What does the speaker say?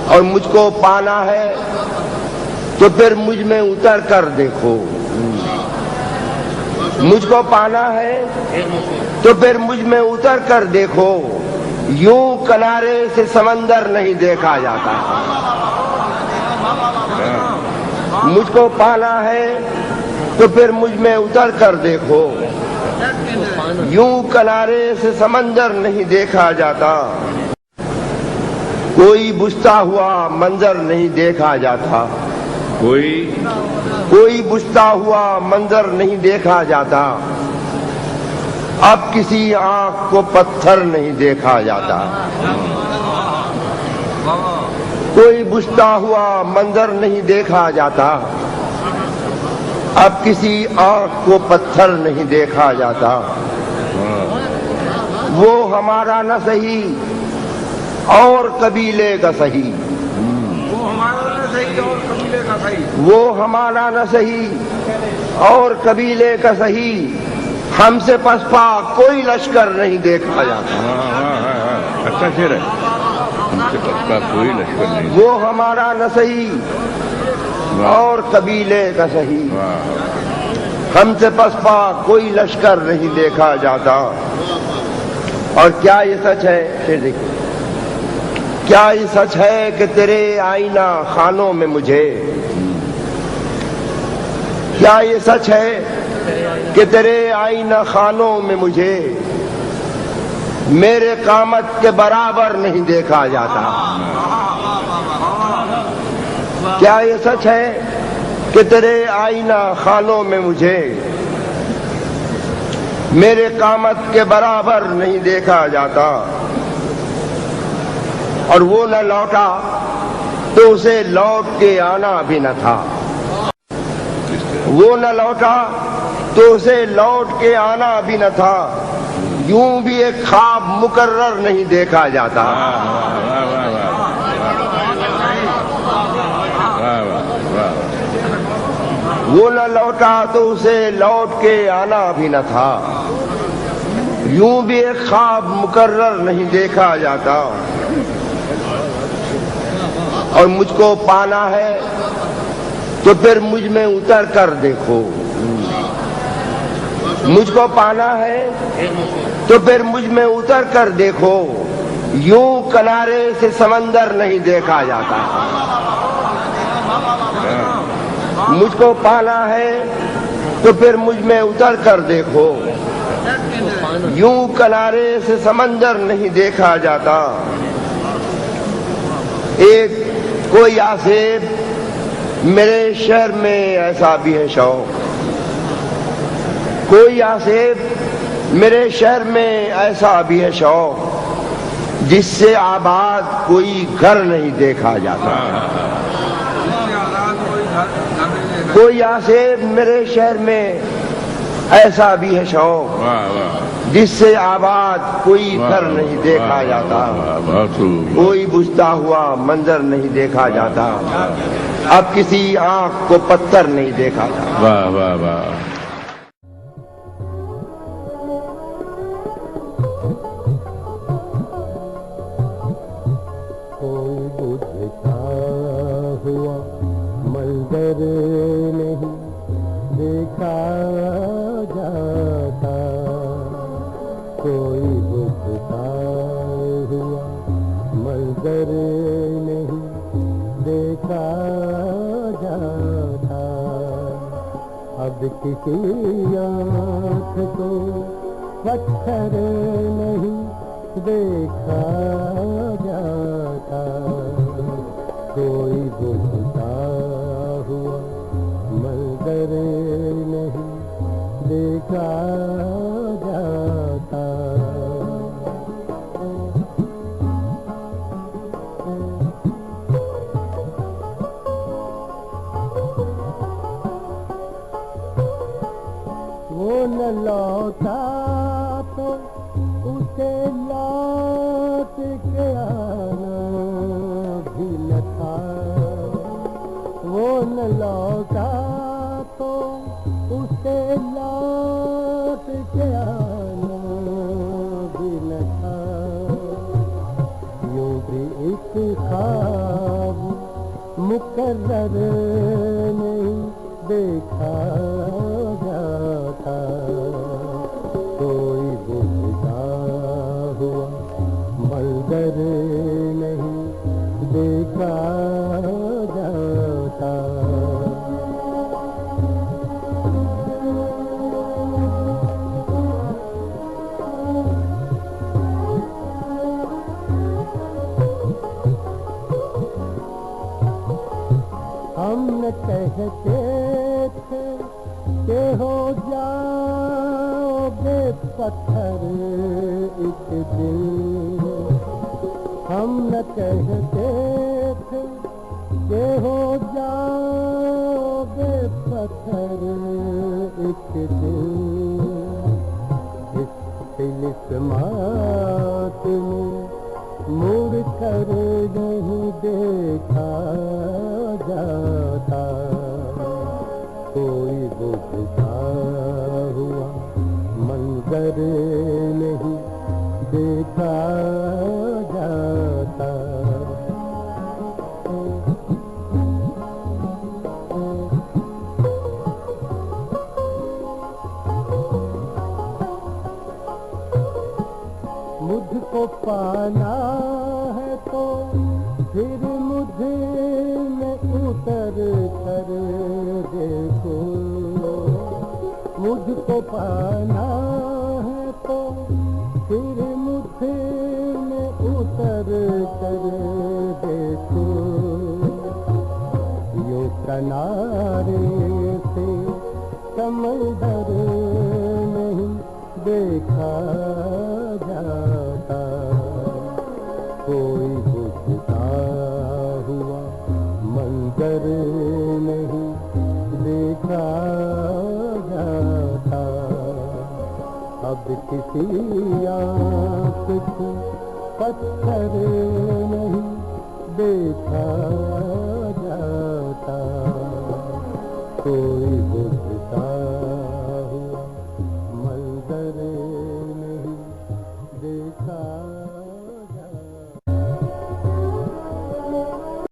और मुझको पाना है तो फिर मुझ में उतर कर देखो। मुझको पाना है तो फिर मुझ में उतर कर देखो। यूं किनारे से समंदर नहीं देखा जाता। मुझको पाना है तो फिर मुझ में उतर कर देखो। यूं किनारे से समंदर नहीं देखा जाता। कोई बुझता हुआ मंजर नहीं देखा जाता। कोई बुझता हुआ मंजर नहीं देखा जाता। अब किसी आंख को पत्थर नहीं देखा जाता। कोई बुझता हुआ मंजर नहीं देखा जाता। अब किसी आंख को पत्थर नहीं देखा जाता। वो हमारा न सही और कबीले का सही। वो हमारा न सही और कबीले का सही। हमसे पसपा कोई लश्कर नहीं देखा जाता। अच्छा शेर है। हमसे पसपा कोई लश्कर नहीं। वो हमारा न सही और कबीले का सही। हमसे पसपा कोई लश्कर नहीं देखा जाता। और क्या ये सच है? फिर देखिए, क्या ये सच है कि तेरे आईना खानों में मुझे, क्या ये सच है कि तेरे आईना खानों में मुझे मेरे कामत के बराबर नहीं देखा जाता? क्या ये सच है कि तेरे आईना खानों में मुझे मेरे कामत के बराबर नहीं देखा जाता? और वो न लौटा तो उसे लौट के आना भी न था। वो न लौटा तो उसे लौट के आना भी न था। यूं भी एक ख्वाब मुकर्रर नहीं देखा जाता। वो न लौटा तो उसे लौट के आना भी न था। यूं भी एक ख्वाब मुकर्रर नहीं देखा जाता। और मुझको पाना है तो फिर मुझ में उतर कर देखो। मुझको पाना है तो फिर मुझ में उतर कर देखो। यूं किनारे से समंदर नहीं देखा जाता। मुझको पाना है तो फिर मुझ में उतर कर देखो। यूं किनारे से समंदर नहीं देखा जाता। एक कोई आसेब मेरे शहर में ऐसा भी है शौक। कोई आसेब मेरे शहर में ऐसा भी है शौक जिससे आबाद कोई घर नहीं देखा जाता। कोई आसेब मेरे शहर में ऐसा भी है शौक जिससे आबाद कोई घर नहीं देखा जाता। कोई बुझता हुआ मंजर नहीं देखा जाता। अब किसी आंख को पत्थर नहीं देखा जाता। वाह वाह वाह। कोई बुझता हुआ मंजर नहीं देखा जाता। कोई बुझता हुआ मंजर नहीं देखा जाता। अब किसी आँख को पत्थर नहीं देखा जाता। कोई बुझता हुआ मंजर नहीं देखा जाता। वो न लौटा तो उसे लौट के आना भी न था। वो न लौटा तो उसे लौट के आना भी न था। यूं भी एक ख्वाब मुकर्रर नहीं देखा जाता, कोई बुझता हुआ मंजर नहीं देखा जाता। हम न कहते थे कि हो जाओगे पत्थर एक दिन, हम न कहते थे कि हो जाओगे पत्थर एक दिन। इस तिलिस्मात में मुड़ कर नहीं देखा जाता, कोई बुझता हुआ मंजर नहीं देखा जाता। मुझको पाना है तो फिर मुझे में उतर कर देखो, मुझको पाना है तो फिर मुझे में उतर कर देखो। यूं किनारे से समंदर नहीं देखा जाता, कोई बुझता हुआ मंजर नहीं देखा जाता। अब किसी आँख को पत्थर नहीं देखा